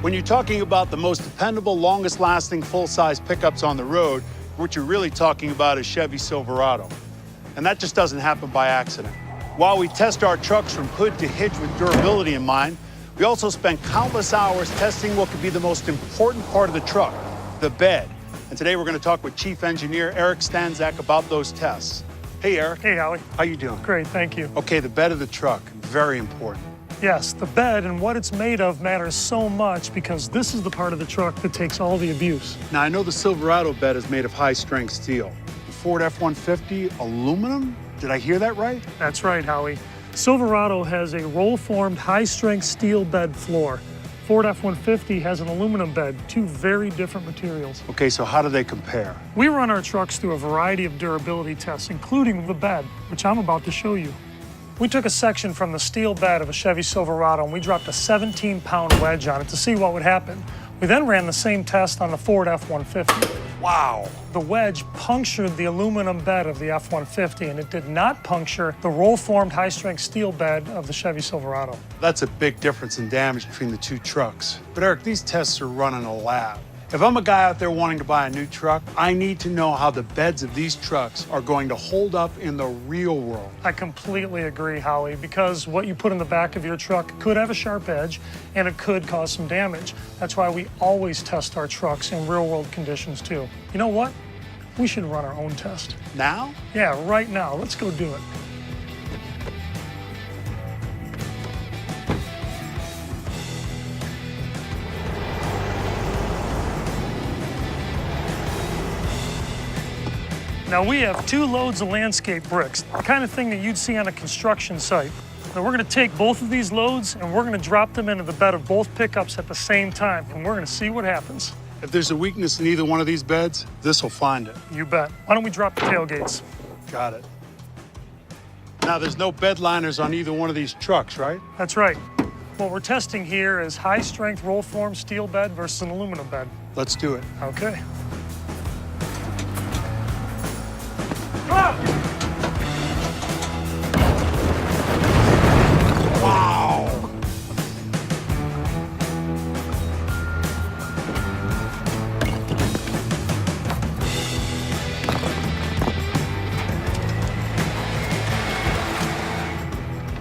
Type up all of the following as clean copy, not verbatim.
When you're talking about the most dependable, longest-lasting, full-size pickups on the road, what you're really talking about is Chevy Silverado. And that just doesn't happen by accident. While we test our trucks from hood to hitch with durability in mind, we also spend countless hours testing what could be the most important part of the truck, the bed. And today we're going to talk with Chief Engineer Eric Stanzak about those tests. Hey, Eric. Hey, Howie. How you doing? Great, thank you. Okay, the bed of the truck, very important. Yes, the bed and what it's made of matters so much because this is the part of the truck that takes all the abuse. Now, I know the Silverado bed is made of high-strength steel. The Ford F-150, aluminum? Did I hear that right? That's right, Howie. Silverado has a roll-formed, high-strength steel bed floor. Ford F-150 has an aluminum bed, two very different materials. Okay, so how do they compare? We run our trucks through a variety of durability tests, including the bed, which I'm about to show you. We took a section from the steel bed of a Chevy Silverado and we dropped a 17-pound wedge on it to see what would happen. We then ran the same test on the Ford F-150. Wow. The wedge punctured the aluminum bed of the F-150 and it did not puncture the roll-formed high-strength steel bed of the Chevy Silverado. That's a big difference in damage between the two trucks. But Eric, these tests are run in a lab. If I'm a guy out there wanting to buy a new truck, I need to know how the beds of these trucks are going to hold up in the real world. I completely agree, Howie, because what you put in the back of your truck could have a sharp edge and it could cause some damage. That's why we always test our trucks in real-world conditions, too. You know what? We should run our own test. Now? Yeah, right now. Let's go do it. Now we have 2 loads of landscape bricks, the kind of thing that you'd see on a construction site. Now we're gonna take both of these loads and we're gonna drop them into the bed of both pickups at the same time, and we're gonna see what happens. If there's a weakness in either one of these beds, this will find it. You bet. Why don't we drop the tailgates? Got it. Now, there's no bed liners on either one of these trucks, right? That's right. What we're testing here is high-strength roll-formed steel bed versus an aluminum bed. Let's do it. Okay. Wow!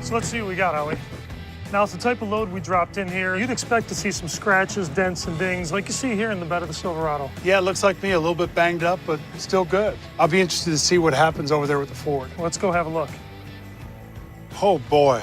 So let's see what we got, Howie. Now, it's the type of load we dropped in here. You'd expect to see some scratches, dents, and dings like you see here in the bed of the Silverado. Yeah, it looks like me, a little bit banged up, but still good. I'll be interested to see what happens over there with the Ford. Let's go have a look. Oh boy,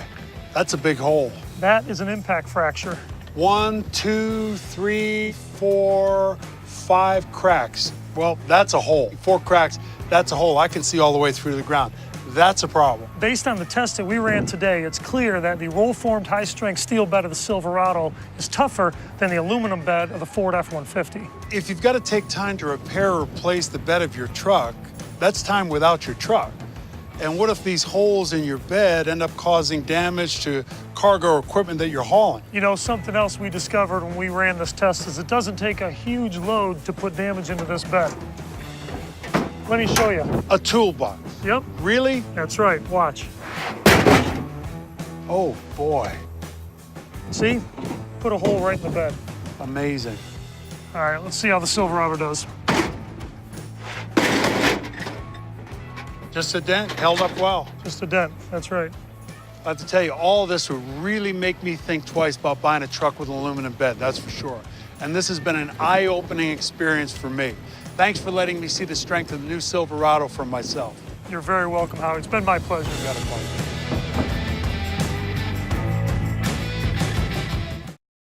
that's a big hole. That is an impact fracture. 1, 2, 3, 4, 5 cracks. Well, that's a hole. 4 cracks, that's a hole. I can see all the way through to the ground. That's a problem. Based on the test that we ran today, it's clear that the roll-formed high-strength steel bed of the Silverado is tougher than the aluminum bed of the Ford F-150. If you've got to take time to repair or replace the bed of your truck, that's time without your truck. And what if these holes in your bed end up causing damage to cargo equipment that you're hauling? You know, something else we discovered when we ran this test is it doesn't take a huge load to put damage into this bed. Let me show you. A toolbox. Yep. Really? That's right. Watch. Oh, boy. See? Put a hole right in the bed. Amazing. All right, let's see how the Silverado does. Just a dent, held up well. Just a dent. That's right. I have to tell you, all of this would really make me think twice about buying a truck with an aluminum bed, that's for sure. And this has been an eye-opening experience for me. Thanks for letting me see the strength of the new Silverado for myself. You're very welcome, Howard. It's been my pleasure. You got a point.